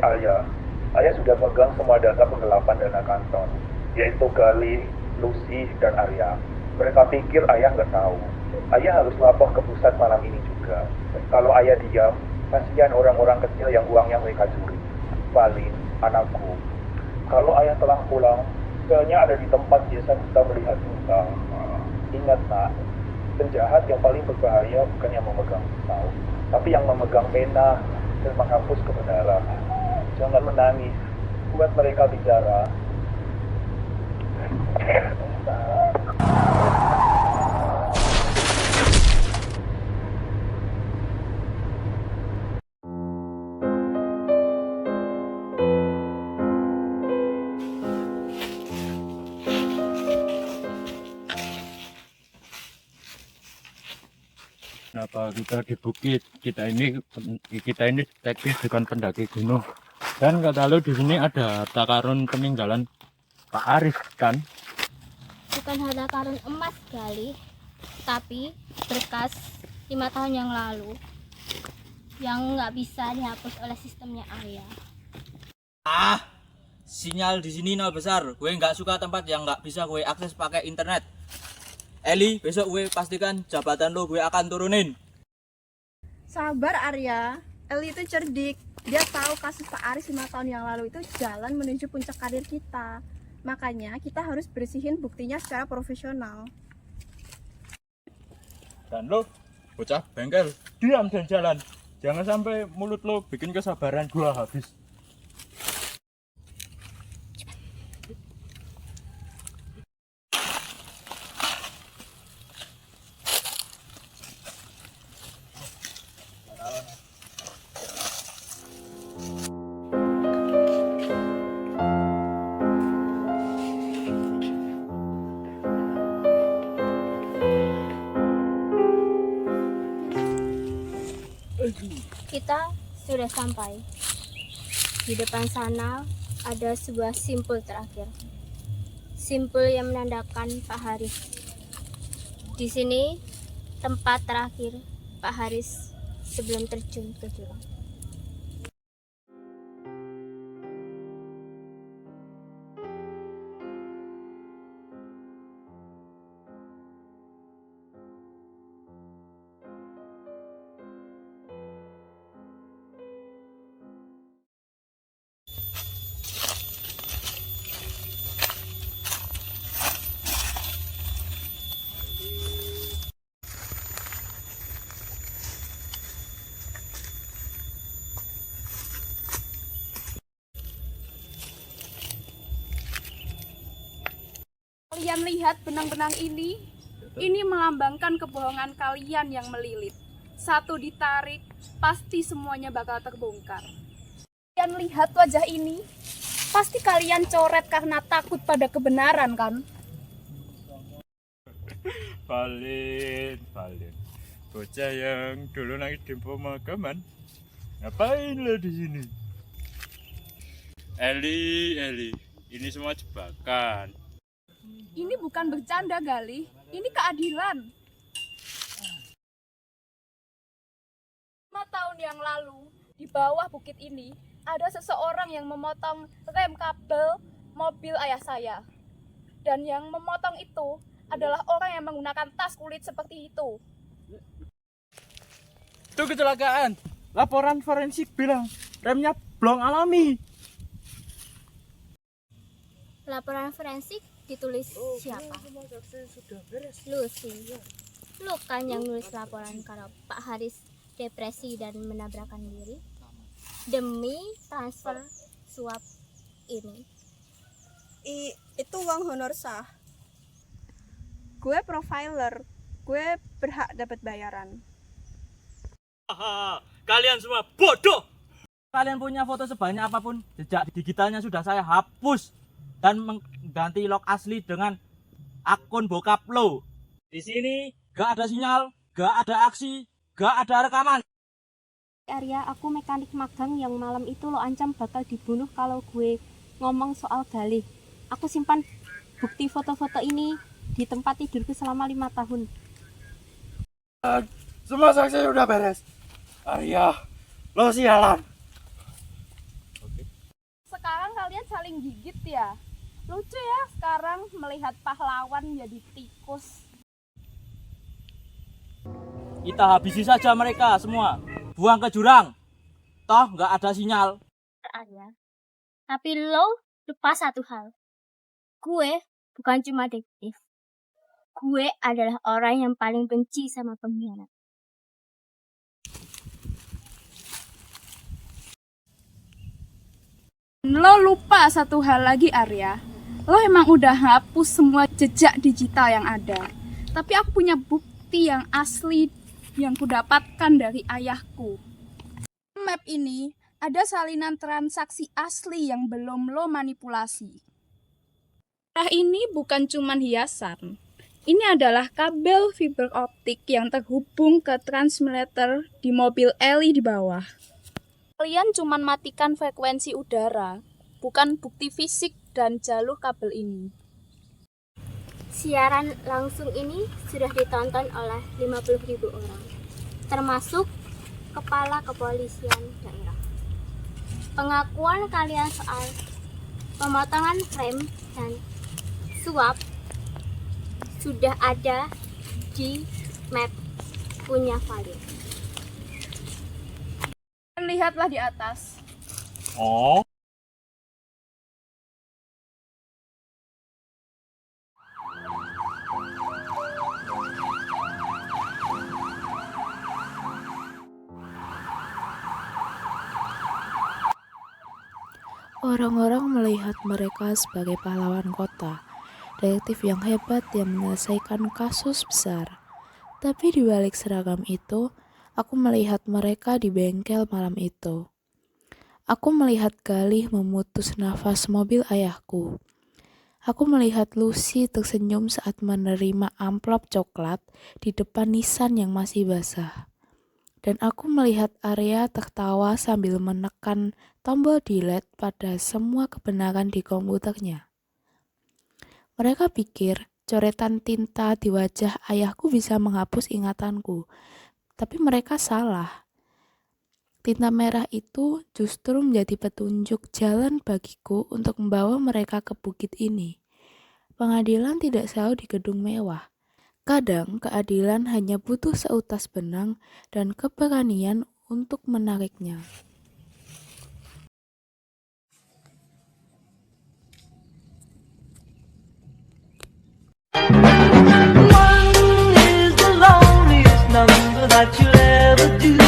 Ayah. Ayah sudah pegang semua data penggelapan dana kantor, yaitu Gali, Lucy, dan Arya. Mereka pikir ayah nggak tahu. Ayah harus lapor ke pusat malam ini juga. Kalau ayah diam, kasihan orang-orang kecil yang uangnya mereka curi. Paling anakku. Kalau ayah telah pulang, filenya ada di tempat biasa kita melihat muka. Ingat nak, penjahat yang paling berbahaya bukan yang memegang pisau, tapi yang memegang pena dan menghapus kebenaran. Jangan menangis, buat mereka bicara. Kenapa kita di bukit? Kita ini detektif bukan pendaki gunung. Dan kata lu di sini ada harta karun peninggalan Pak Arif kan? Bukan harta karun emas Gali, tapi berkas 5 tahun yang lalu yang nggak bisa dihapus oleh sistemnya Ayah. Sinyal di sini nol besar. Gue nggak suka tempat yang nggak bisa gue akses pakai internet. Eli, besok gue pastikan jabatan lo gue akan turunin. Sabar Arya, Eli itu cerdik. Dia tahu kasus Pak Aris 5 tahun yang lalu itu jalan menuju puncak karir kita. Makanya kita harus bersihin buktinya secara profesional. Dan lo bocah bengkel, diam dan jalan. Jangan sampai mulut lo bikin kesabaran gua habis. Kita sudah sampai. Di depan sana ada sebuah simpul terakhir. Simpul yang menandakan Pak Haris. Di sini tempat terakhir Pak Haris sebelum terjun ke jurang. Kalian lihat benang-benang ini? Ini melambangkan kebohongan kalian yang melilit. Satu ditarik, pasti semuanya bakal terbongkar. Kalian lihat wajah ini? Pasti kalian coret karena takut pada kebenaran kan? Valin. Bocah yang dulu nangis di pemakaman. Ngapain lo di sini? Eli, ini semua jebakan. Ini bukan bercanda Gali, ini keadilan. 5 tahun yang lalu, di bawah bukit ini, ada seseorang yang memotong rem kabel mobil ayah saya. Dan yang memotong itu adalah orang yang menggunakan tas kulit seperti itu. Itu kecelakaan. Laporan forensik bilang remnya blong alami. Laporan forensik ditulis siapa? Lucy. Lu kan yang nulis laporan kalau Pak Haris depresi dan menabrakkan diri demi transfer suap ini. Itu uang honor sah. Gue profiler, gue berhak dapat bayaran. Kalian semua bodoh. Kalian punya foto sebanyak apapun, jejak digitalnya sudah saya hapus dan mengganti log asli dengan akun bokap lo. Di sini gak ada sinyal, gak ada aksi, gak ada rekaman. Arya, aku mekanik magang yang malam itu lo ancam bakal dibunuh kalau gue ngomong soal Galih. Aku simpan bukti foto-foto ini di tempat tidurku selama 5 tahun. Semua saksi udah beres. Arya, lo sialan. Oke. kalian saling gigit ya. Lucu ya sekarang melihat pahlawan jadi tikus. Kita habisi saja mereka semua. Buang ke jurang. Toh nggak ada sinyal. Arya. Tapi lo lupa satu hal. Gue bukan cuma detektif. Gue adalah orang yang paling benci sama pengkhianat. Lo lupa satu hal lagi Arya. Lo emang udah hapus semua jejak digital yang ada. Tapi aku punya bukti yang asli yang kudapatkan dari ayahku. Map ini ada salinan transaksi asli yang belum lo manipulasi. Nah ini bukan cuman hiasan. Ini adalah kabel fiber optik yang terhubung ke transmitter di mobil Ellie di bawah. Kalian cuman matikan frekuensi udara, bukan bukti fisik dan jalur kabel ini. Siaran langsung ini sudah ditonton oleh 50.000 orang, termasuk kepala kepolisian daerah. Pengakuan kalian soal pemotongan frame dan suap sudah ada di map punya value. Lihatlah di atas. Oh. Orang-orang melihat mereka sebagai pahlawan kota, detektif yang hebat yang menyelesaikan kasus besar. Tapi di balik seragam itu, aku melihat mereka di bengkel malam itu. Aku melihat Galih memutus nafas mobil ayahku. Aku melihat Lucy tersenyum saat menerima amplop coklat di depan Nissan yang masih basah. Dan aku melihat Arya tertawa sambil menekan tombol delete pada semua kebenaran di komputernya. Mereka pikir coretan tinta di wajah ayahku bisa menghapus ingatanku, tapi mereka salah. Tinta merah itu justru menjadi petunjuk jalan bagiku untuk membawa mereka ke bukit ini. Pengadilan tidak selalu di gedung mewah. Kadang keadilan hanya butuh seutas benang dan keberanian untuk menariknya. One is the loneliest number that you'll ever do.